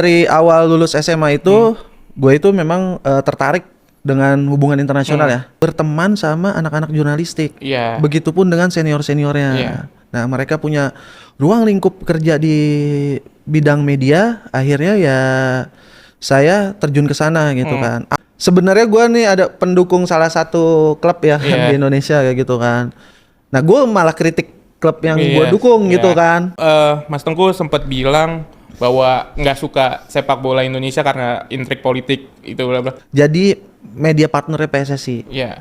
Dari awal lulus SMA itu, gue itu memang tertarik dengan hubungan internasional ya. Berteman sama anak-anak jurnalistik. Iya. Begitupun dengan senior-seniornya. Iya. Nah, mereka punya ruang lingkup kerja di bidang media. Akhirnya ya saya terjun ke sana gitu kan. Sebenarnya gue nih ada pendukung salah satu klub ya kan, di Indonesia kayak gitu kan. Nah, gue malah kritik klub yang gue dukung gitu kan. Mas Tengku sempat bilang bahwa nggak suka sepak bola Indonesia karena intrik politik itu bla bla. Jadi media partnernya PSSI. Iya.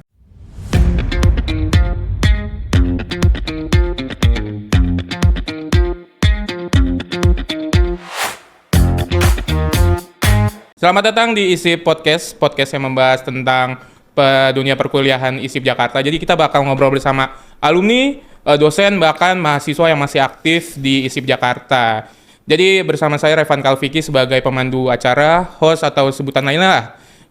Selamat datang di ISIP podcast yang membahas tentang dunia perkuliahan ISIP Jakarta. Jadi kita bakal ngobrol bersama alumni, dosen, bahkan mahasiswa yang masih aktif di ISIP Jakarta. Jadi bersama saya Revan Kalfiki sebagai pemandu acara, host atau sebutan lainnya lah.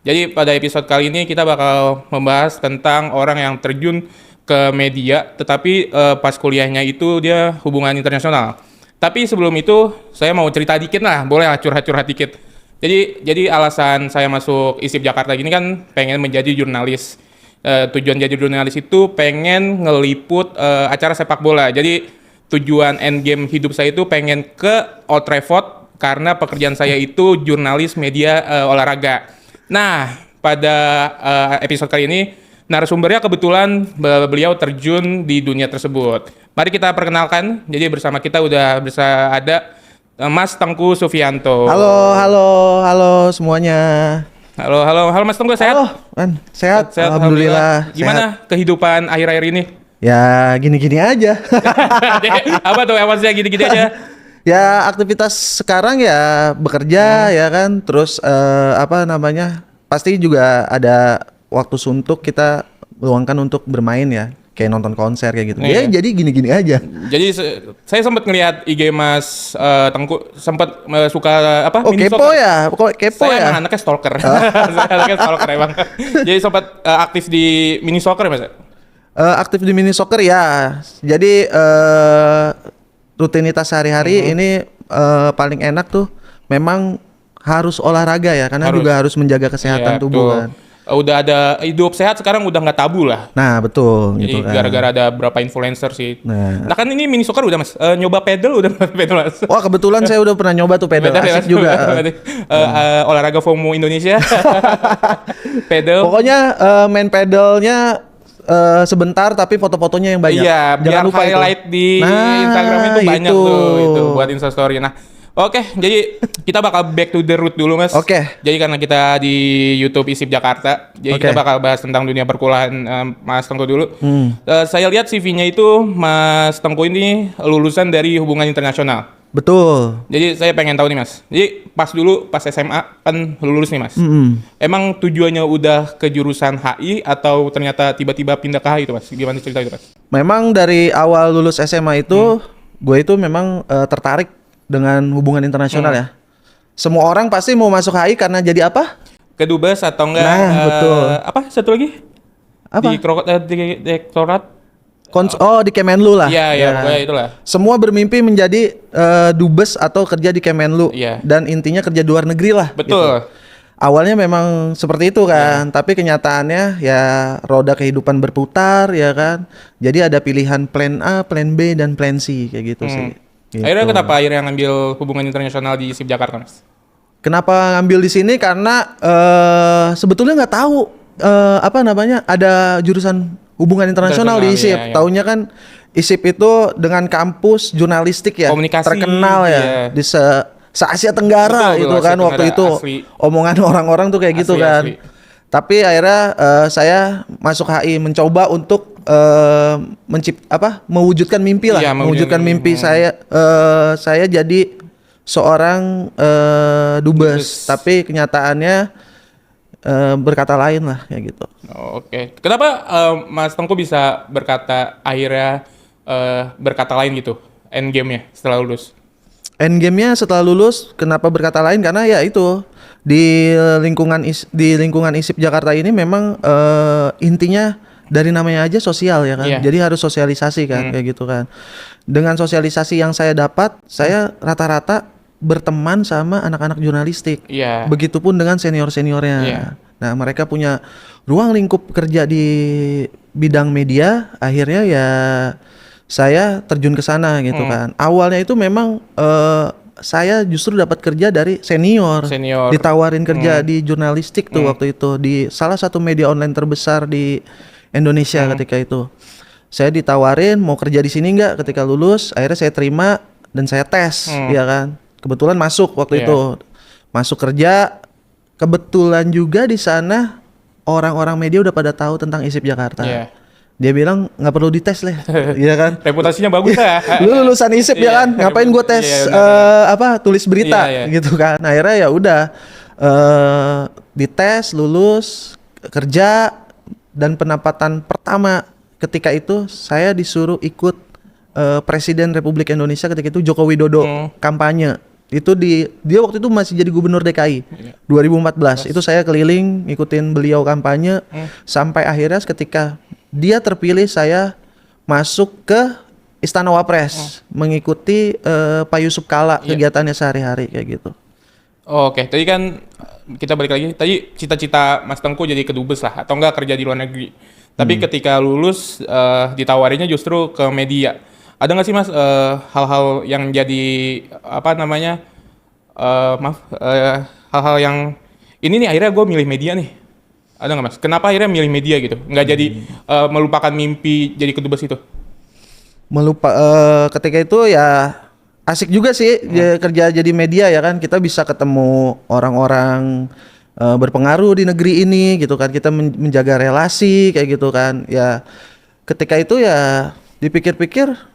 Jadi pada episode kali ini kita bakal membahas tentang orang yang terjun ke media, tetapi pas kuliahnya itu dia hubungan internasional. Tapi sebelum itu saya mau cerita dikit lah, boleh lah curhat-curhat dikit. Jadi alasan saya masuk ISIP Jakarta gini kan pengen menjadi jurnalis. Tujuan jadi jurnalis itu pengen ngeliput acara sepak bola. Jadi tujuan endgame hidup saya itu pengen ke Old Trafford karena pekerjaan saya itu jurnalis media olahraga. Nah, pada episode kali ini narasumbernya kebetulan beliau terjun di dunia tersebut. Mari kita perkenalkan. Jadi bersama kita udah bisa ada Mas Tengku Sufianto. Halo semuanya. Halo Mas Tengku, sehat? Halo, Man. Sehat, alhamdulillah. Gimana kehidupan akhir-akhir ini? Ya gini-gini aja. Apa tuh maksudnya gini-gini aja? Ya aktivitas sekarang ya bekerja ya kan. Terus pasti juga ada waktu suntuk kita luangkan untuk bermain ya. Kayak nonton konser kayak gitu. Ya jadi gini-gini aja. Jadi saya sempat ngelihat IG Mas Tengku sempat suka apa? Oh kepo ya, kok kepo saya ya? Saya anaknya stalker. Saya anaknya stalker emang. Jadi sempat aktif di mini soccer Mas? Aktif di mini soccer ya. Jadi rutinitas sehari-hari ini paling enak tuh memang harus olahraga ya, karena juga harus menjaga kesehatan tubuh kan. Udah ada hidup sehat sekarang udah nggak tabu lah. Nah betul. Jadi gitu kan. gara-gara ada berapa influencer sih. Nah kan ini mini soccer udah Mas, nyoba pedal udah pedal Mas. Wah kebetulan saya udah pernah nyoba tuh pedal, asik juga. Olahraga FOMO Indonesia. Pedal. Pokoknya main pedalnya sebentar tapi foto-fotonya yang banyak. Iya, jangan lupa highlight itu. di Instagram itu banyak itu. tuh itu buat Instastory. Nah, oke, jadi kita bakal back to the root dulu Mas. Oke. Jadi karena kita di YouTube ISIP Jakarta, jadi kita bakal bahas tentang dunia perkuliahan Mas Tengku dulu. Saya lihat CV-nya itu Mas Tengku ini lulusan dari hubungan internasional. Betul. Jadi saya pengen tahu nih Mas. Jadi pas SMA kan lulus nih Mas. Emang tujuannya udah ke jurusan HI atau ternyata tiba-tiba pindah ke HI itu Mas? Gimana cerita itu Mas? Memang dari awal lulus SMA itu gue itu memang tertarik dengan hubungan internasional ya. Semua orang pasti mau masuk HI karena jadi apa? Kedubes atau enggak? Nah, betul. Apa satu lagi? Apa? Di direktorat? Di Kemenlu lah. Iya, pokoknya itulah. Semua bermimpi menjadi dubes atau kerja di Kemenlu. Iya. Dan intinya kerja di luar negeri lah. Betul. Gitu. Awalnya memang seperti itu kan, tapi kenyataannya ya roda kehidupan berputar ya kan. Jadi ada pilihan plan A, plan B, dan plan C kayak gitu sih. Gitu. Akhirnya ngambil hubungan internasional di ISIP Jakarta Mas? Kenapa ngambil di sini? Karena sebetulnya nggak tahu ada jurusan hubungan internasional di ISIP. Iya. Taunya kan ISIP itu dengan kampus jurnalistik ya, komunikasi, terkenal ya di se-Asia Tenggara. Betul, itu kan Asia waktu Tenggara, itu asli. omongan orang-orang tuh kayak gitu kan. Asli. Tapi akhirnya saya masuk HI mencoba untuk mewujudkan mimpi lah, Iya, mewujudkan mimpi saya jadi seorang dubes. Tapi kenyataannya berkata lain lah kayak gitu. Oke. Kenapa Mas Tengku bisa berkata lain gitu endgame-nya setelah lulus? Endgame-nya setelah lulus kenapa berkata lain? Karena ya itu di lingkungan ISIP Jakarta ini memang intinya dari namanya aja sosial ya kan. Yeah. Jadi harus sosialisasi kan kayak gitu kan. Dengan sosialisasi yang saya dapat, saya rata-rata berteman sama anak-anak jurnalistik. Iya. Begitupun dengan senior-seniornya. Iya. Nah, mereka punya ruang lingkup kerja di bidang media, akhirnya ya saya terjun ke sana gitu kan. Awalnya itu memang saya justru dapat kerja dari senior. Ditawarin kerja di jurnalistik tuh waktu itu di salah satu media online terbesar di Indonesia ketika itu. Saya ditawarin mau kerja di sini nggak ketika lulus, akhirnya saya terima dan saya tes, ya kan. Kebetulan masuk waktu itu. Masuk kerja, kebetulan juga di sana orang-orang media udah pada tahu tentang ISIP Jakarta. Dia bilang nggak perlu dites lah, iya kan? Reputasinya bagus ya. Lu lulusan ISIP ya kan? Ngapain gue tes tulis berita gitu kan? Akhirnya ya udah dites, lulus, kerja, dan pendapatan pertama ketika itu saya disuruh ikut Presiden Republik Indonesia ketika itu Joko Widodo kampanye. Itu dia waktu itu masih jadi gubernur DKI 2014. Itu saya keliling ngikutin beliau kampanye sampai akhirnya ketika dia terpilih saya masuk ke Istana Wapres mengikuti Pak Yusuf Kalla kegiatannya sehari-hari kayak gitu. Oke, tadi kan kita balik lagi. Tadi cita-cita Mas Tengku jadi kedubes lah atau enggak kerja di luar negeri. Tapi ketika lulus ditawarinya justru ke media. Ada nggak sih Mas hal-hal yang jadi hal-hal yang ini nih akhirnya gue milih media nih. Ada nggak Mas? Kenapa akhirnya milih media gitu? Nggak jadi melupakan mimpi jadi kedubes itu? Ketika itu ya asik juga sih kerja jadi media ya kan. Kita bisa ketemu orang-orang berpengaruh di negeri ini gitu kan. Kita menjaga relasi kayak gitu kan. Ya ketika itu ya dipikir-pikir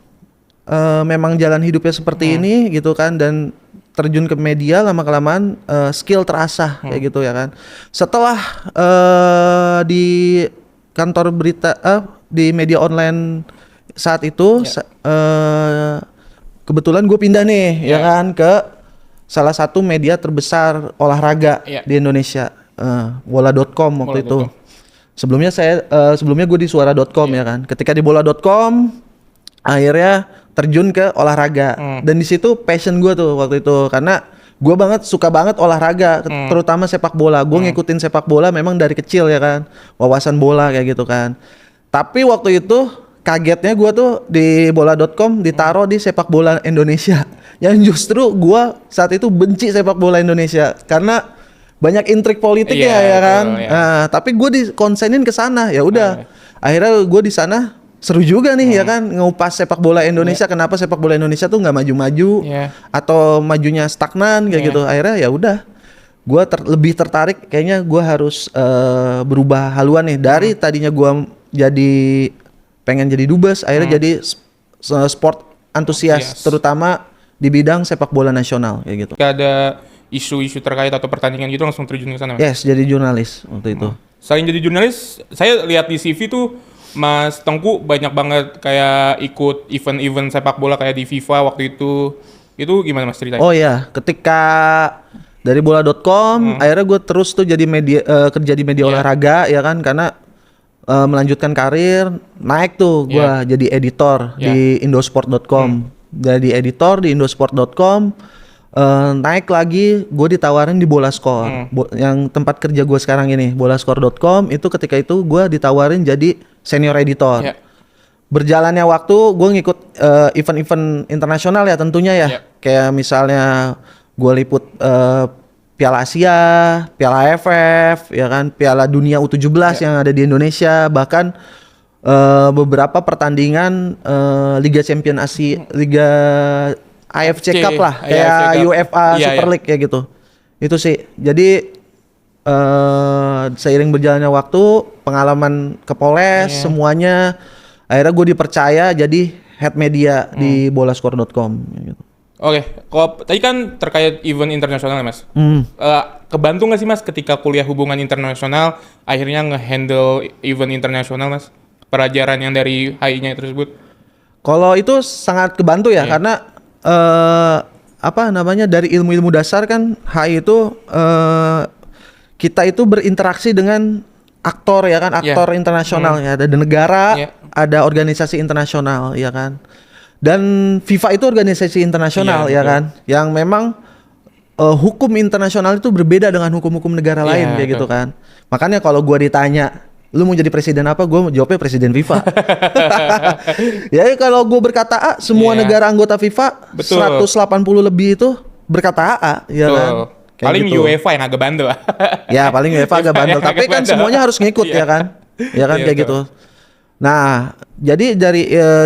memang jalan hidupnya seperti ini gitu kan, dan terjun ke media lama-kelamaan skill terasah kayak gitu ya kan. Setelah di kantor berita di media online saat itu kebetulan gue pindah nih ya kan ke salah satu media terbesar olahraga di Indonesia, bola.com waktu itu. Sebelumnya gue di suara.com ya kan. Ketika di bola.com akhirnya terjun ke olahraga dan di situ passion gue tuh waktu itu karena gue suka banget olahraga, terutama sepak bola. Gue ngikutin sepak bola memang dari kecil ya kan, wawasan bola kayak gitu kan. Tapi waktu itu kagetnya gue tuh di bola.com ditaruh di sepak bola Indonesia yang justru gue saat itu benci sepak bola Indonesia karena banyak intrik politiknya ya kan. Nah, tapi gue dikonsenin ke sana ya udah. Akhirnya gue di sana seru juga nih ya kan ngupas sepak bola Indonesia. Kenapa sepak bola Indonesia tuh nggak maju-maju atau majunya stagnan kayak gitu. Akhirnya ya udah gue lebih tertarik kayaknya gue harus berubah haluan nih dari tadinya gue pengen jadi dubes akhirnya jadi sport antusias terutama di bidang sepak bola nasional kayak gitu. Ada isu-isu terkait atau pertandingan gitu langsung terjun ke sana? Yes, jadi jurnalis waktu itu. Selain jadi jurnalis, saya lihat di CV tuh Mas Tengku banyak banget kayak ikut event-event sepak bola kayak di FIFA waktu itu. Itu gimana Mas ceritanya? Oh iya, ketika dari bola.com akhirnya gue terus tuh jadi kerja di media olahraga ya kan, karena melanjutkan karir, naik tuh gue jadi editor di indosport.com. Jadi editor di indosport.com, naik lagi gue ditawarin di Bolascore, yang tempat kerja gue sekarang ini, bolascore.com. Itu ketika itu gue ditawarin jadi senior editor. Berjalannya waktu gue ngikut event-event internasional ya tentunya ya. Kayak misalnya gue liput Piala Asia, Piala AFF, ya kan, Piala Dunia U17 yang ada di Indonesia, bahkan beberapa pertandingan Liga Champion Asia, Liga AFC Cup lah, kayak UEFA Super League kayak gitu. Itu sih. Jadi seiring berjalannya waktu, pengalaman ke Polres, semuanya, akhirnya gue dipercaya jadi head media di bolascore.com gitu. Oke, kalau tadi kan terkait event internasional ya Mas. Kebantu nggak sih Mas ketika kuliah hubungan internasional akhirnya nge-handle event internasional Mas? Pelajaran yang dari HI-nya tersebut? Kalau itu sangat kebantu ya, karena dari ilmu-ilmu dasar kan HI itu kita itu berinteraksi dengan aktor ya kan, aktor internasional ya, ada negara, ada organisasi internasional ya kan. Dan FIFA itu organisasi internasional ya kan, yang memang hukum internasional itu berbeda dengan hukum-hukum negara lain kayak gitu kan. Makanya kalau gua ditanya, lu mau jadi presiden apa? Gua jawabnya presiden FIFA. Ya kalau gua berkata A, semua negara anggota FIFA 180 lebih itu berkata A, ya kan. Kayak paling gitu. UEFA yang agak bandel. Ya paling UEFA agak bandel, tapi kan semuanya harus ngikut ya kan. Ya kan kayak gitu. Nah, jadi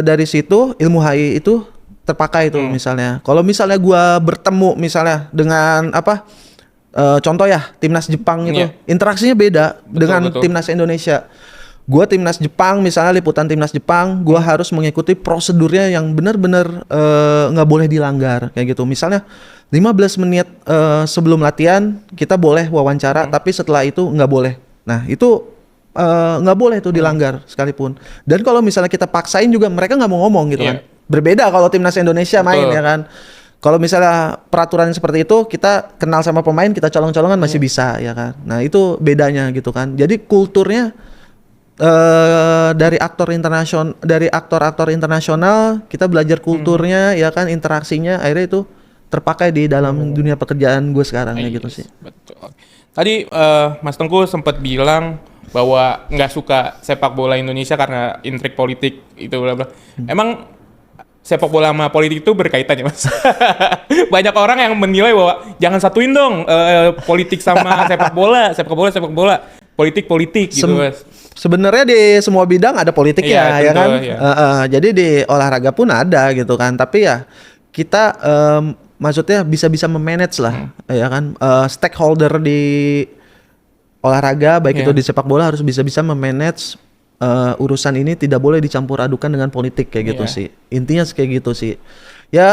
dari situ ilmu HI itu terpakai tuh misalnya. Kalau misalnya gua bertemu misalnya dengan contoh ya timnas Jepang itu, interaksinya beda dengan timnas Indonesia. Gua timnas Jepang misalnya, liputan timnas Jepang, gua harus mengikuti prosedurnya yang benar-benar nggak boleh dilanggar kayak gitu. Misalnya 15 menit sebelum latihan kita boleh wawancara, tapi setelah itu nggak boleh. Nah itu nggak boleh tuh dilanggar sekalipun. Dan kalau misalnya kita paksain juga mereka nggak mau ngomong gitu kan. Berbeda kalau timnas Indonesia main ya kan. Kalau misalnya peraturan seperti itu, kita kenal sama pemain, kita colong-colongan masih bisa ya kan. Nah itu bedanya gitu kan. Jadi kulturnya dari aktor-aktor internasional kita belajar kulturnya ya kan, interaksinya, akhirnya itu terpakai di dalam dunia pekerjaan gue sekarang ya gitu sih. Betul. Tadi Mas Tengku sempat bilang bahwa nggak suka sepak bola Indonesia karena intrik politik itu bla bla. Emang sepak bola sama politik itu berkaitan ya Mas? Banyak orang yang menilai bahwa jangan satuin dong politik sama sepak bola, politik gitu Mas. Sebenarnya di semua bidang ada politik ya kan. Jadi di olahraga pun ada gitu kan. Tapi ya kita maksudnya bisa memanage lah ya kan. Stakeholder di olahraga baik itu di sepak bola harus bisa memanage urusan ini, tidak boleh dicampur adukan dengan politik kayak gitu sih. Intinya kayak gitu sih. Ya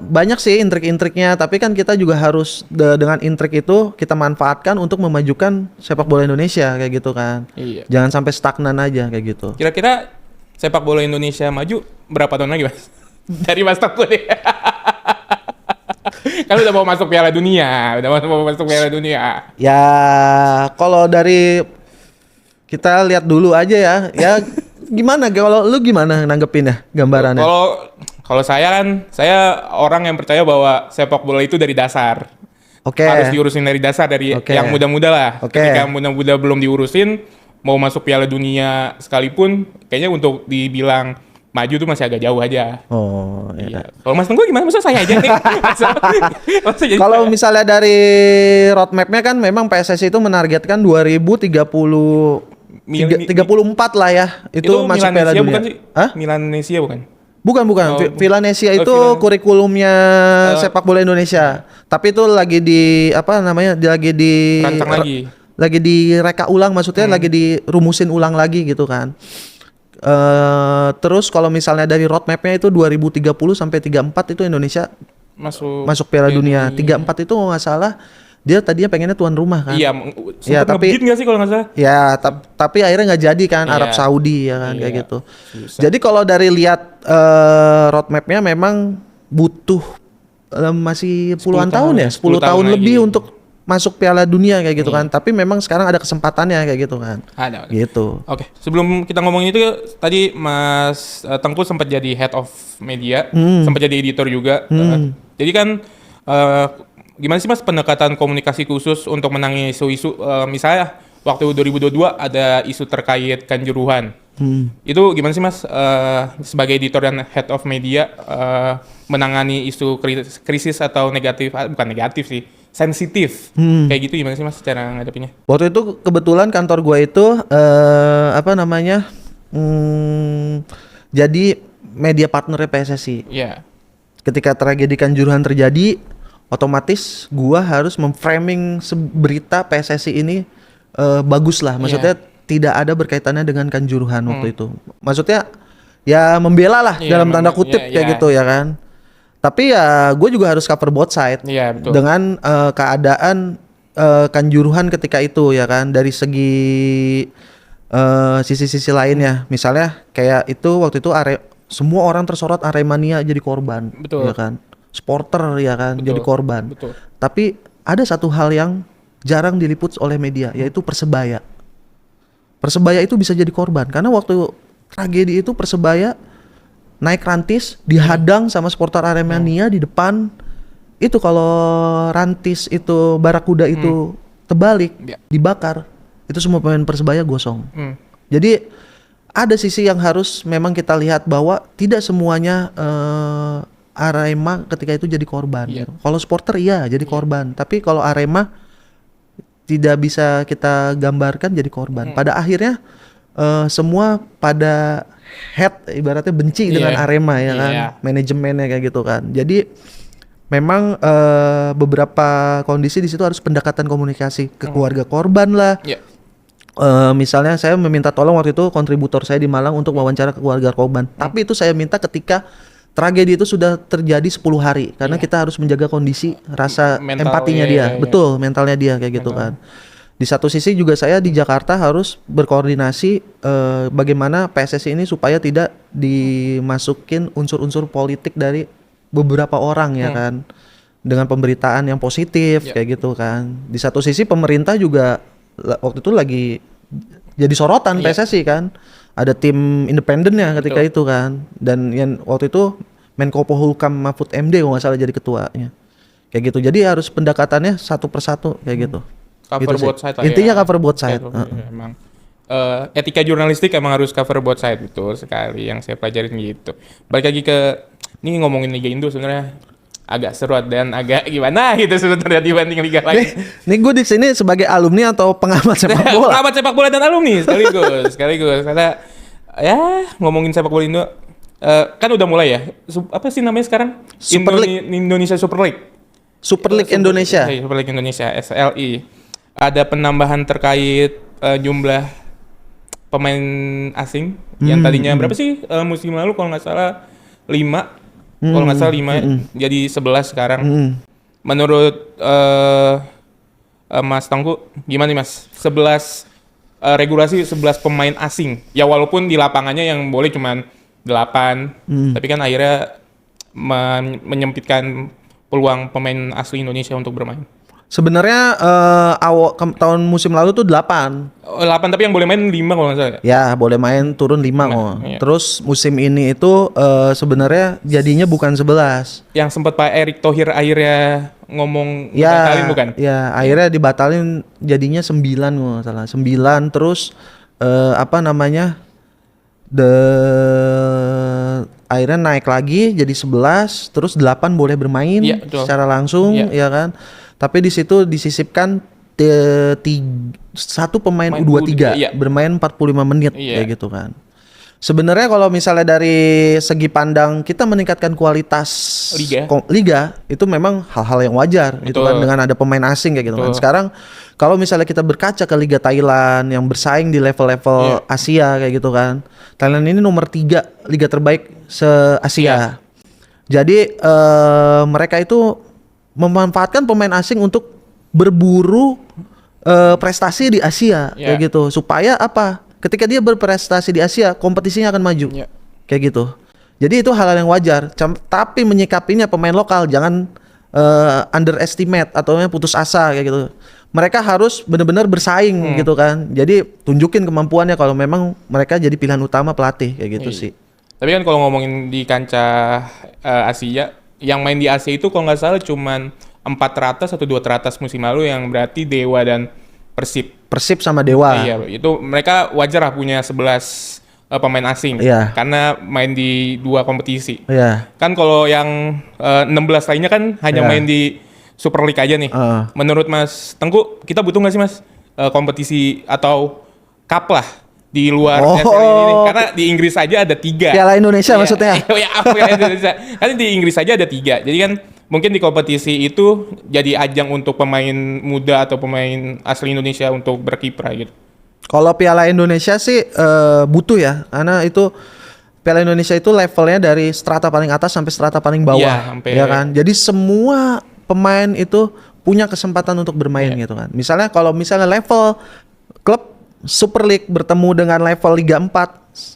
banyak sih intrik-intriknya, tapi kan kita juga harus dengan intrik itu kita manfaatkan untuk memajukan sepak bola Indonesia kayak gitu kan. Iya. Jangan sampai stagnan aja kayak gitu. Kira-kira sepak bola Indonesia maju berapa tahun lagi Mas? Dari Mas Tengku nih. Kan udah mau masuk Piala Dunia, Ya kalau dari kita lihat dulu aja ya. Ya gimana kalau lu gimana nanggepin ya gambarannya? Kalau saya orang yang percaya bahwa sepak bola itu dari dasar. Harus diurusin dari dasar, dari yang muda-muda lah. Ketika muda-muda belum diurusin, mau masuk Piala Dunia sekalipun, kayaknya untuk dibilang maju tuh masih agak jauh aja. Oh iya. Kalau Mas Tengku gimana? Masa saya aja nih? Kalau misalnya dari roadmap-nya kan memang PSSI itu menargetkan 2034 lah ya. Itu masuk Piala Dunia. Bukan sih? Hah? Milanesia bukan? Bukan. Villanesia itu kurikulumnya sepak bola Indonesia. Tapi itu lagi lagi direka ulang, maksudnya lagi dirumusin ulang lagi gitu kan. Terus kalau misalnya dari roadmap-nya itu 2030 sampai 34 itu Indonesia masuk Piala Dunia. 34 itu nggak salah dia tadinya pengennya tuan rumah kan. Iya, tapi nggak sih kalau nggak salah. Ya, tapi akhirnya nggak jadi kan, Arab Saudi ya kan kayak gitu. Susah. Jadi kalau dari lihat roadmap-nya memang butuh masih puluhan tahun ya, 10 tahun lebih untuk masuk Piala Dunia kayak gitu kan. Tapi memang sekarang ada kesempatannya kayak gitu kan. Ada. Gitu. Oke, sebelum kita ngomongin itu tadi Mas Tengku sempat jadi head of media, sempat jadi editor juga. Jadi kan gimana sih Mas pendekatan komunikasi khusus untuk menangani isu-isu misalnya waktu 2022 ada isu terkait Kanjuruhan. Itu gimana sih Mas sebagai editor dan head of media menangani isu krisis atau bukan negatif sih, sensitif kayak gitu, gimana sih Mas cara ngadepinnya? Waktu itu kebetulan kantor gue itu jadi media partnernya PSSI. Iya. Ketika tragedi Kanjuruhan terjadi, otomatis gua harus memframing berita PSSI ini bagus lah, maksudnya tidak ada berkaitannya dengan Kanjuruhan waktu itu. Maksudnya ya membela lah dalam tanda kutip kayak gitu ya kan. Tapi ya gue juga harus cover both side dengan keadaan Kanjuruhan ketika itu ya kan, dari segi sisi-sisi lainnya. Misalnya kayak itu waktu itu semua orang tersorot Aremania jadi korban, ya kan. Supporter ya kan jadi korban. Tapi ada satu hal yang jarang diliput oleh media, yaitu Persebaya. Persebaya itu bisa jadi korban karena waktu tragedi itu Persebaya naik rantis dihadang sama supporter Aremania di depan itu kalau rantis itu Barakuda itu terbalik, Ya. dibakar, itu semua pemain Persebaya gosong. Jadi ada sisi yang harus memang kita lihat bahwa tidak semuanya Arema ketika itu jadi korban. Iya. Kalau supporter iya jadi korban, tapi kalau Arema tidak bisa kita gambarkan jadi korban. Pada akhirnya semua pada head ibaratnya benci dengan Iya. Arema ya kan, Iya. manajemennya kayak gitu kan. Jadi memang beberapa kondisi di situ harus pendekatan komunikasi ke keluarga korban lah. Ya. Misalnya saya meminta tolong waktu itu kontributor saya di Malang untuk wawancara ke keluarga korban. Tapi itu saya minta ketika tragedi itu sudah terjadi 10 hari karena kita harus menjaga kondisi rasa Mental, empatinya iya, dia. iya. Betul, mentalnya dia kayak gitu kan. Di satu sisi juga saya di Jakarta harus berkoordinasi bagaimana PSSI ini supaya tidak dimasukin unsur-unsur politik dari beberapa orang ya kan. Dengan pemberitaan yang positif kayak gitu kan. Di satu sisi pemerintah juga waktu itu lagi jadi sorotan PSSI kan. Ada tim independennya ketika itu kan. Dan yang waktu itu Menko Polhukam Mahfud MD kalau nggak salah jadi ketuanya. Kayak gitu. Jadi harus pendekatannya satu persatu kayak gitu. Cover Gitu sih. both side lah Intinya ya. cover both side. Emang etika jurnalistik emang harus cover both side, betul sekali yang saya pelajarin gitu. Balik lagi ke ini ngomongin Liga Indo sebenarnya agak seru dan agak gimana gitu sebenarnya dibanding liga lain. Nih gue di sini sebagai alumni atau pengamat sepak bola. Pengamat sepak bola dan alumni sekaligus karena ya ngomongin sepak bola Indo kan udah mulai ya. Apa sih namanya sekarang? Super League. Indonesia Super League. Super League Indonesia. Super League Indonesia SLI. Ada penambahan terkait jumlah pemain asing yang tadinya berapa sih musim lalu kalau nggak salah 5. Kalau nggak salah 5 jadi 11 sekarang. Menurut Mas Tangku gimana nih Mas? 11 regulasi 11 pemain asing. Ya walaupun di lapangannya yang boleh cuman 8, tapi kan akhirnya menyempitkan peluang pemain asli Indonesia untuk bermain. Sebenarnya tahun musim lalu tuh 8. 8 tapi yang boleh main 5 kalau nggak salah. Ya, boleh main turun 5 kok. iya. Terus musim ini itu sebenarnya jadinya bukan 11. Yang sempat Pak Erick Thohir akhirnya ngomong batalin bukan? Ya, akhirnya dibatalin jadinya 9 kalau nggak salah. 9 terus apa namanya? Akhirnya naik lagi jadi 11, terus 8 boleh bermain Iya, betul. secara langsung ya kan. Tapi di situ disisipkan satu pemain Main U23 iya. bermain 45 menit Iya. kayak gitu kan. Sebenarnya kalau misalnya dari segi pandang kita meningkatkan kualitas liga itu memang hal-hal yang wajar gitu kan dengan ada pemain asing kayak gitu kan. Sekarang kalau misalnya kita berkaca ke Liga Thailand yang bersaing di level-level Asia kayak gitu kan. Thailand ini nomor 3 liga terbaik se-Asia. Jadi mereka itu memanfaatkan pemain asing untuk berburu prestasi di Asia kayak gitu. Supaya apa? Ketika dia berprestasi di Asia, kompetisinya akan maju. Kayak gitu. Jadi itu hal-hal yang wajar. Tapi menyikapinya pemain lokal jangan underestimate atau putus asa kayak gitu. Mereka harus benar-benar bersaing gitu kan. Jadi tunjukin kemampuannya kalau memang mereka jadi pilihan utama pelatih kayak gitu sih. Tapi kan kalau ngomongin di kancah Asia, yang main di Asia itu kalau nggak salah cuman 4 teratas atau 2 teratas musim lalu yang berarti Dewa dan Persib sama Dewa. Iya, itu mereka wajar lah punya 11 pemain asing karena main di 2 kompetisi. Kan kalau yang 16 lainnya kan hanya main di Super League aja nih. Menurut Mas Tengku, kita butuh nggak sih Mas kompetisi atau cup lah di luar SLI ini? Karena di Inggris saja ada 3. Piala Indonesia maksudnya? Ya, Piala Indonesia. Karena di Inggris saja ada 3. Jadi kan mungkin di kompetisi itu jadi ajang untuk pemain muda atau pemain asli Indonesia untuk berkiprah gitu. Kalau Piala Indonesia sih butuh ya, karena itu Piala Indonesia itu levelnya dari strata paling atas sampai strata paling bawah, ya kan. Jadi semua pemain itu punya kesempatan untuk bermain gitu kan. Misalnya kalau level klub Super League bertemu dengan level Liga 4,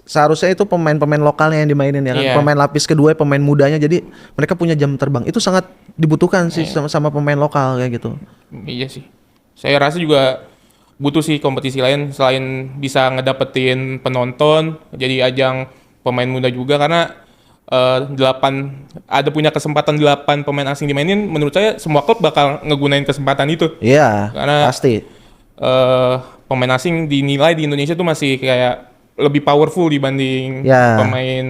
seharusnya itu pemain-pemain lokalnya yang dimainin ya kan. Pemain lapis kedua, pemain mudanya, jadi mereka punya jam terbang. Itu sangat dibutuhkan sih sama pemain lokal kayak gitu. Iya sih. Saya rasa juga butuh sih kompetisi lain selain bisa ngedapetin penonton, jadi ajang pemain muda juga karena ada punya kesempatan 8 pemain asing dimainin, menurut saya semua klub bakal ngegunain kesempatan itu. Iya, Karena pasti. Pemain asing dinilai di Indonesia tuh masih kayak lebih powerful dibanding Ya. pemain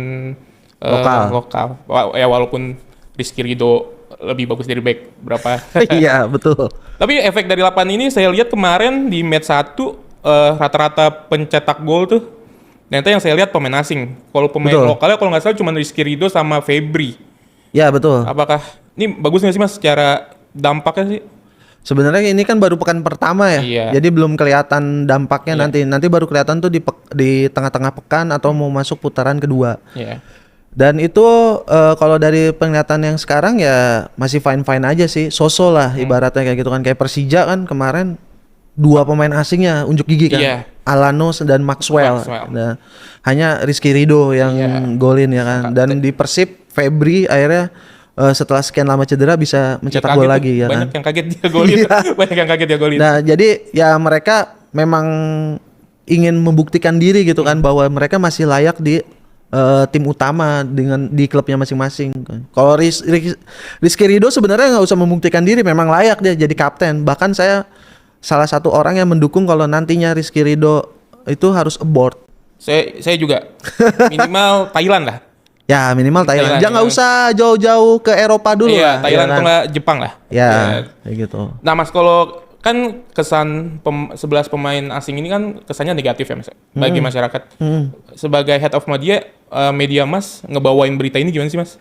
lokal. Ya walaupun Rizky Ridho lebih bagus dari back berapa. Iya, betul. Tapi efek dari 8 ini saya lihat kemarin di match 1 rata-rata pencetak gol tuh ternyata yang saya lihat pemain asing. Kalau pemain Betul. lokalnya kalau nggak salah cuma Rizky Ridho sama Febri. Ya, betul. Apakah ini bagus nggak sih Mas secara dampaknya sih? Sebenarnya ini kan baru pekan pertama ya. Iya. Jadi belum kelihatan dampaknya Iya. nanti baru kelihatan tuh di tengah-tengah pekan atau mau masuk putaran kedua. Iya. Dan itu kalau dari penglihatan yang sekarang ya masih fine-fine aja sih. So-so lah ibaratnya kayak gitu kan. Kayak Persija kan kemarin 2 pemain asingnya unjuk gigi kan. Iya. Alanos dan Maxwell. Maxwell. Nah, hanya Rizky Ridho yang Iya. golin ya kan. Dan di Persib Febri akhirnya setelah sekian lama cedera bisa mencetak Kaget gol tuh, lagi ya kan. banyak yang kaget dia golin. Iya. Banyak yang kaget dia golin. Nah, jadi ya mereka memang ingin membuktikan diri gitu kan bahwa mereka masih layak di tim utama dengan di klubnya masing-masing. Kalau Rizky Ridho sebenarnya nggak usah membuktikan diri, memang layak dia jadi kapten. Bahkan saya salah satu orang yang mendukung kalau nantinya Rizky Ridho itu harus abort. Saya juga minimal Thailand lah. Ya minimal Thailand. Thailand, Jangan nggak ya. usah jauh-jauh ke Eropa dulu Iya, lah. Thailand ya atau kan? nggak Jepang lah. Ya, Ya. kayak gitu. Nah Mas, kalau kan kesan 11 pemain asing ini kan kesannya negatif ya Mas bagi masyarakat. Sebagai head of media Mas ngebawain berita ini gimana sih Mas?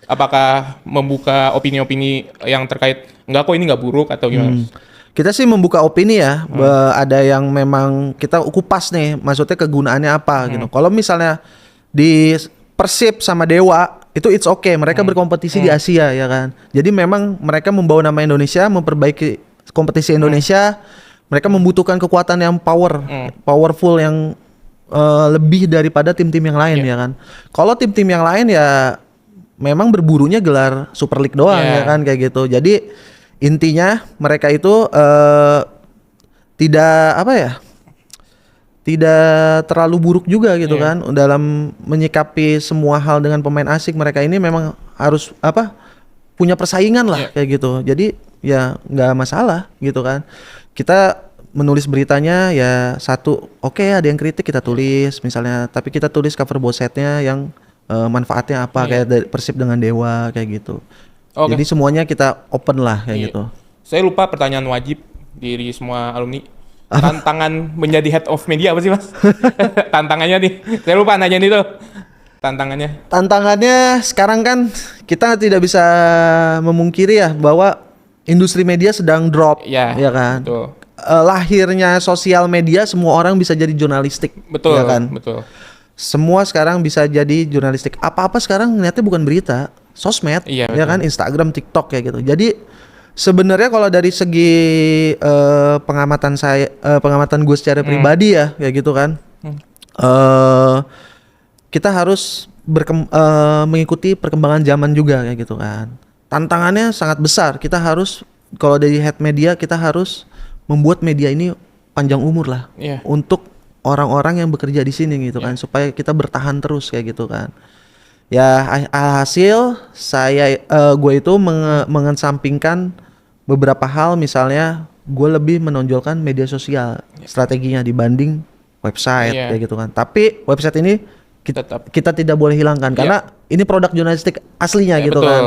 Apakah membuka opini-opini yang terkait enggak kok ini nggak buruk atau gimana Mas? Kita sih membuka opini ya, ada yang memang kita kupas nih, maksudnya kegunaannya apa gitu. Kalau misalnya di Persib sama Dewa itu it's okay, mereka berkompetisi di Asia ya kan. Jadi memang mereka membawa nama Indonesia, memperbaiki kompetisi Indonesia. Mereka membutuhkan kekuatan yang powerful yang lebih daripada tim-tim yang lain ya kan. Kalau tim-tim yang lain ya memang berburunya gelar Super League doang ya kan kayak gitu. Jadi intinya mereka itu tidak apa ya, tidak terlalu buruk juga gitu kan dalam menyikapi semua hal dengan pemain asing. Mereka ini memang harus punya persaingan lah kayak gitu. Jadi ya nggak masalah gitu kan. Kita menulis beritanya ya oke, ada yang kritik kita tulis misalnya, tapi kita tulis cover bosetnya yang manfaatnya apa kayak dari Persib dengan Dewa kayak gitu. Oke. Jadi semuanya kita open lah kayak gitu. Saya lupa pertanyaan wajib dari semua alumni. Tantangan menjadi head of media apa sih Mas? Tantangannya nih. Saya lupa nanya itu. Tantangannya. Tantangannya sekarang kan kita tidak bisa memungkiri ya bahwa industri media sedang drop Ya kan. Betul. Lahirnya sosial media semua orang bisa jadi jurnalistik. Betul ya kan. Betul. Semua sekarang bisa jadi jurnalistik. Apa-apa sekarang ngeliatnya bukan berita, sosmed, Iya, ya kan, Instagram, TikTok kayak gitu. Jadi sebenarnya kalau dari segi pengamatan gue secara pribadi ya, kayak gitu kan, kita harus mengikuti perkembangan zaman juga kayak gitu kan. Tantangannya sangat besar. Kita harus kalau dari head media kita harus membuat media ini panjang umur lah untuk orang-orang yang bekerja di sini gitu kan, supaya kita bertahan terus kayak gitu kan. Ya alhasil gue itu mengesampingkan beberapa hal, misalnya gue lebih menonjolkan media sosial strateginya dibanding website kayak gitu kan. Tapi website ini kita tidak boleh hilangkan karena ini produk jurnalistik aslinya gitu betul. kan.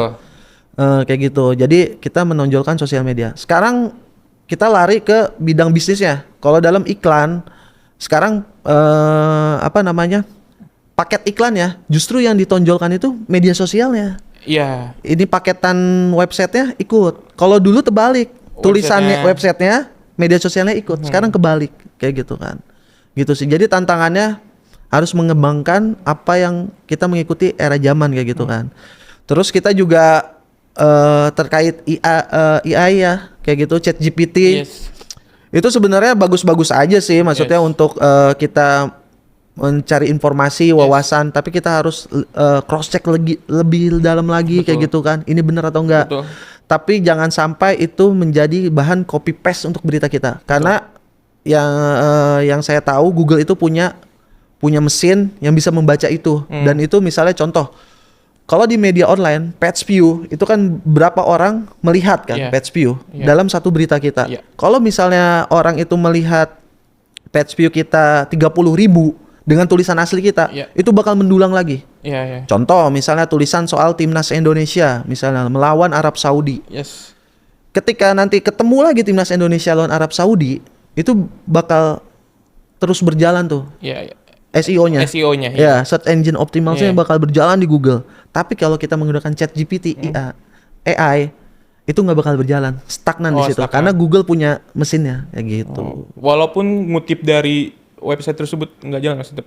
Kayak gitu. Jadi kita menonjolkan sosial media. Sekarang kita lari ke bidang bisnisnya. Kalau dalam iklan sekarang paket iklan ya, justru yang ditonjolkan itu media sosialnya. Iya. Ini paketan websitenya ikut. Kalau dulu terbalik, tulisannya websitenya, media sosialnya ikut. Sekarang kebalik kayak gitu kan. Gitu sih. Jadi tantangannya harus mengembangkan apa yang kita mengikuti era zaman kayak gitu kan. Terus kita juga terkait AI ya, kayak gitu, ChatGPT. Itu sebenarnya bagus-bagus aja sih, maksudnya untuk kita mencari informasi, wawasan, tapi kita harus cross check lebih dalam lagi kayak gitu kan. Ini benar atau enggak? Tapi jangan sampai itu menjadi bahan copy paste untuk berita kita. Karena yang saya tahu Google itu punya mesin yang bisa membaca itu. Dan itu misalnya contoh Kalau di media online, page view itu kan berapa orang melihat kan Iya. page view Iya. dalam satu berita kita. Iya. Kalau misalnya orang itu melihat page view kita 30.000 dengan tulisan asli kita, Iya. itu bakal mendulang lagi. Iya, iya. Contoh misalnya tulisan soal timnas Indonesia, misalnya melawan Arab Saudi. Yes. Ketika nanti ketemu lagi timnas Indonesia lawan Arab Saudi, itu bakal terus berjalan tuh Iya, iya. SEO-nya. SEO-nya. Ya, search engine optimalisasi Iya. bakal berjalan di Google. Tapi kalau kita menggunakan ChatGPT, AI, itu nggak bakal berjalan, stagnan di Oh, situ. stagnan. Karena Google punya mesinnya, kayak gitu. Walaupun ngutip dari website tersebut nggak jalan Mas tetap.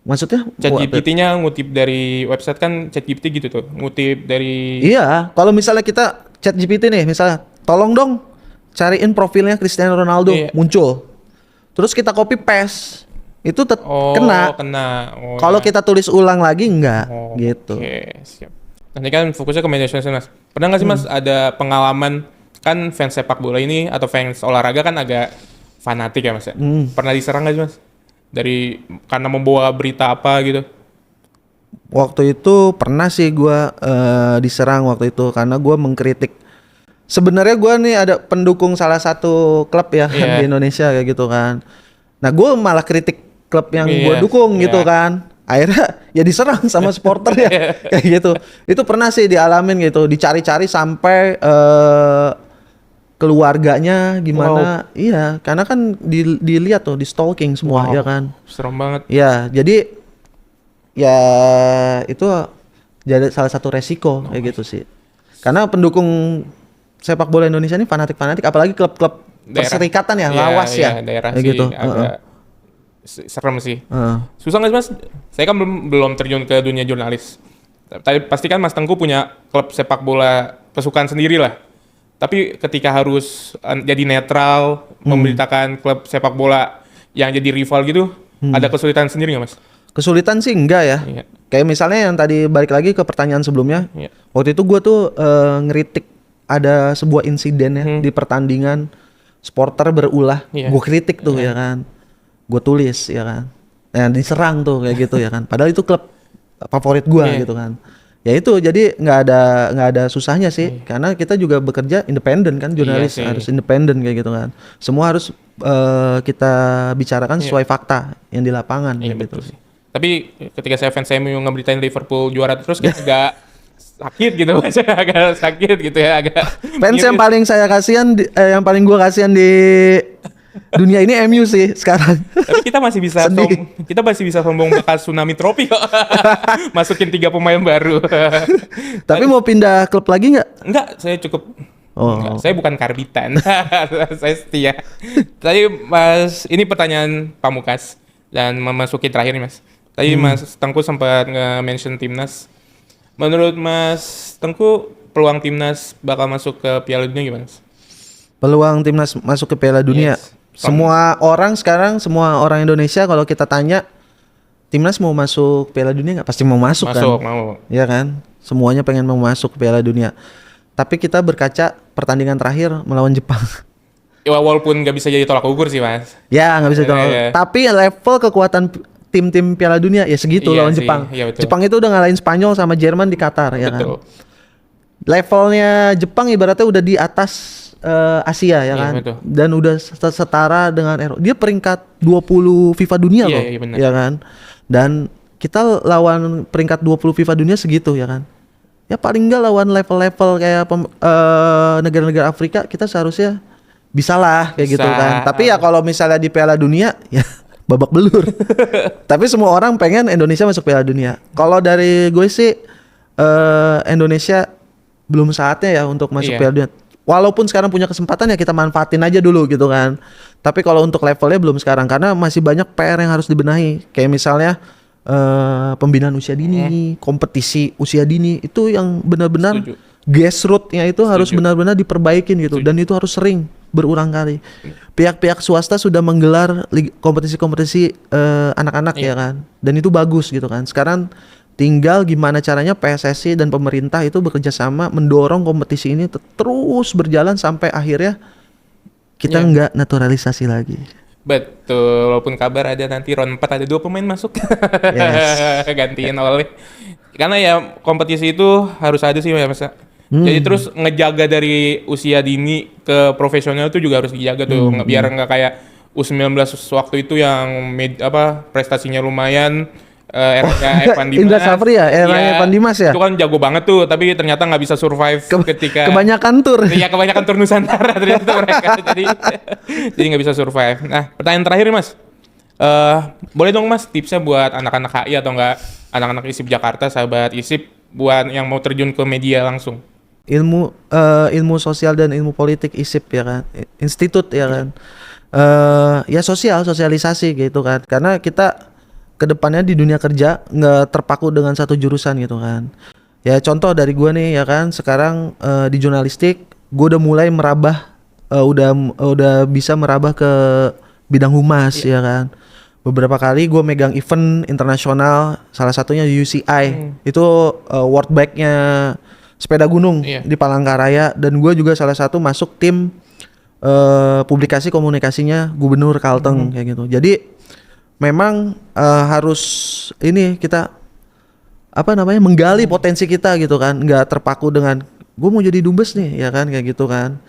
Maksudnya? ChatGPT-nya ngutip dari website kan ChatGPT gitu tuh. Ngutip dari Iya, kalau misalnya kita ChatGPT nih, misalnya, tolong dong cariin profilnya Cristiano Ronaldo, Iya. muncul. Terus kita copy paste, itu kena. Oh, Kalau ya. kita tulis ulang lagi enggak, Oh, gitu. Oke, siap. Nanti kan fokusnya ke media sosial Mas. Pernah nggak sih Mas ada pengalaman kan fans sepak bola ini atau fans olahraga kan agak fanatik ya Mas ya? Pernah diserang nggak sih Mas? Dari karena membawa berita apa gitu? Waktu itu pernah sih gua diserang waktu itu karena gua mengkritik. Sebenarnya gua nih ada pendukung salah satu klub ya Iya. di Indonesia kayak gitu kan. Nah, gua malah kritik klub yang gua Iya, dukung iya. gitu kan. Akhirnya ya diserang sama supporter ya kayak gitu. Itu pernah sih dialamin gitu, dicari-cari sampai keluarganya gimana. Iya, karena kan dilihat tuh, di stalking semua Wow, ya kan. Serem banget. Ya, jadi ya itu jadi salah satu resiko kayak gitu sih. Karena pendukung sepak bola Indonesia ini fanatik-fanatik, apalagi klub-klub Daerah. perserikatan ya, Iya, lawas iya, ya. daerah Kayak sih gitu. agak serem sih. Heeh. Susah nggak sih Mas? Saya kan belum terjun ke dunia jurnalis. Tapi pasti kan Mas Tengku punya klub sepak bola kesukaan sendiri lah. Tapi ketika harus jadi netral, memberitakan klub sepak bola yang jadi rival gitu, ada kesulitan sendiri nggak Mas? Kesulitan sih enggak ya. Iya. Kayak misalnya yang tadi balik lagi ke pertanyaan sebelumnya. Iya. Waktu itu gua tuh ngeritik ada sebuah insiden ya di pertandingan, supporter berulah. Iya. Gue kritik tuh ya kan. Gue tulis ya kan. Nah, diserang tuh kayak gitu ya kan. Padahal itu klub favorit gua Iya. gitu kan. Ya itu jadi nggak ada susahnya sih karena kita juga bekerja independen kan, jurnalis Iya sih. harus independen kayak gitu kan. Semua harus kita bicarakan sesuai fakta yang di lapangan Iya kayak betul gitu. sih. Tapi ketika saya fans MU ngeberitain Liverpool juara terus kan agak sakit gitu Mas. Agak sakit gitu ya, agak Fans yang paling saya kasihan yang paling gua kasihan di dunia ini MU sih sekarang. Tapi kita masih bisa Sedih. kita masih bisa sombong bakal tsunami trofi kok. Masukin 3 pemain baru. Tapi mau pindah klub lagi nggak? Enggak, saya cukup. Oh. Enggak, saya bukan karbitan. Saya setia. Tadi Mas, ini pertanyaan Pamukas dan memasuki terakhir nih Mas. Tadi Mas Tengku sempat nge-mention timnas. Menurut Mas Tengku, peluang timnas bakal masuk ke Piala Dunia gimana Mas? Peluang timnas masuk ke Piala Dunia. Yes. Semua orang Indonesia kalau kita tanya timnas mau masuk Piala Dunia nggak? Pasti mau masuk kan? Mau. Iya kan? Semuanya pengen mau masuk ke Piala Dunia. Tapi kita berkaca pertandingan terakhir melawan Jepang. Ya, walaupun nggak bisa jadi tolak ukur sih Mas. Ya nggak bisa ditolak. Iya. Tapi level kekuatan tim-tim Piala Dunia ya segitu Iya lawan sih, Jepang. iya betul. Jepang itu udah ngalahin Spanyol sama Jerman di Qatar ya kan. Betul. Levelnya Jepang ibaratnya udah di atas Asia ya Iya, kan. betul. Dan udah setara dengan Eropa. Dia peringkat 20 FIFA dunia Iya, loh. iya, benar. Ya kan. Dan kita lawan peringkat 20 FIFA dunia segitu ya kan. Ya paling enggak lawan level-level kayak negara-negara Afrika kita seharusnya bisa lah kayak gitu Bisa. kan. Tapi ya kalau misalnya di Piala Dunia ya babak belur. Tapi semua orang pengen Indonesia masuk Piala Dunia. Kalau dari gue sih Indonesia belum saatnya ya untuk masuk Iya. Piala Dunia. Walaupun sekarang punya kesempatan ya kita manfaatin aja dulu gitu kan. Tapi kalau untuk levelnya belum sekarang karena masih banyak PR yang harus dibenahi. Kayak misalnya pembinaan usia dini, kompetisi usia dini itu yang benar-benar Setuju. grassroots-nya itu harus Setuju. benar-benar diperbaikin gitu dan itu harus sering berulang kali. Pihak-pihak swasta sudah menggelar kompetisi-kompetisi anak-anak ya kan. Dan itu bagus gitu kan. Sekarang tinggal gimana caranya PSSI dan pemerintah itu bekerja sama mendorong kompetisi ini terus berjalan sampai akhirnya kita Iya. nggak naturalisasi lagi. Betul, walaupun kabar ada nanti round 4 ada 2 pemain masuk. Yes. Gantiin oleh. karena ya kompetisi itu harus ada sih Mas. Jadi terus ngejaga dari usia dini ke profesional itu juga harus dijaga tuh, biar nggak kayak U19 waktu itu yang prestasinya lumayan. Evan Dimas. Indra Safri ya, Iya, Evan Dimas ya. Itu kan jago banget tuh, tapi ternyata nggak bisa survive ketika Kebanyakan tur. Iya, kebanyakan tur Nusantara ternyata mereka. Jadi nggak bisa survive. Nah, pertanyaan terakhir nih, Mas. Boleh dong Mas tipsnya buat anak-anak HI atau enggak anak-anak ISIP Jakarta, sahabat ISIP buat yang mau terjun ke media langsung? Ilmu sosial dan ilmu politik ISIP ya kan, institut ya kan. Ya sosialisasi gitu kan. Karena kita kedepannya di dunia kerja nggak terpaku dengan satu jurusan gitu kan. Ya contoh dari gue nih ya kan, sekarang di jurnalistik gue udah mulai merambah, udah bisa merambah ke bidang humas ya kan. Beberapa kali gue megang event internasional, salah satunya UCI itu World Bike-nya sepeda gunung di Palangkaraya, dan gue juga salah satu masuk tim publikasi komunikasinya Gubernur Kalteng kayak gitu. Jadi memang harus ini kita menggali potensi kita gitu kan, nggak terpaku dengan gue mau jadi dubes nih ya kan, kayak gitu kan.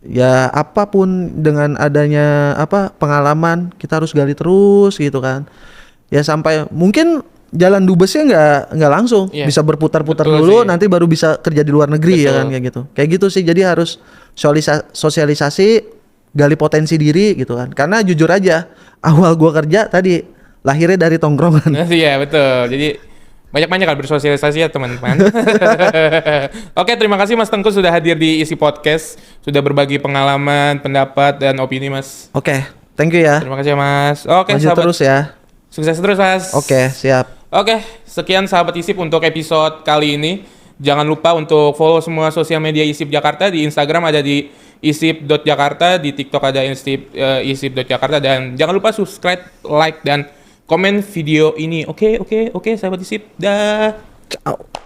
Ya apapun dengan adanya pengalaman kita harus gali terus gitu kan. Ya sampai mungkin jalan dubesnya nggak langsung, bisa berputar-putar dulu sih. Nanti baru bisa kerja di luar negeri ya kan, kayak gitu. Kayak gitu sih, jadi harus sosialisasi, gali potensi diri gitu kan. Karena jujur aja awal gua kerja tadi lahirnya dari tongkrongan. Iya betul. Jadi banyak-banyak kan bersosialisasi ya teman-teman. Oke, terima kasih Mas Tengku sudah hadir di Isi Podcast, sudah berbagi pengalaman, pendapat dan opini Mas. Oke, thank you ya. Terima kasih Mas. Oke, lanjut sahabat. Terus ya. Sukses terus Mas. Oke, siap. Oke, sekian sahabat ISIP untuk episode kali ini. Jangan lupa untuk follow semua sosial media ISIP Jakarta. Di Instagram ada di isip.jakarta, di TikTok ada isip.jakarta, dan jangan lupa subscribe, like, dan komen video ini. Oke, sahabat ISIP. Dah. Ciao.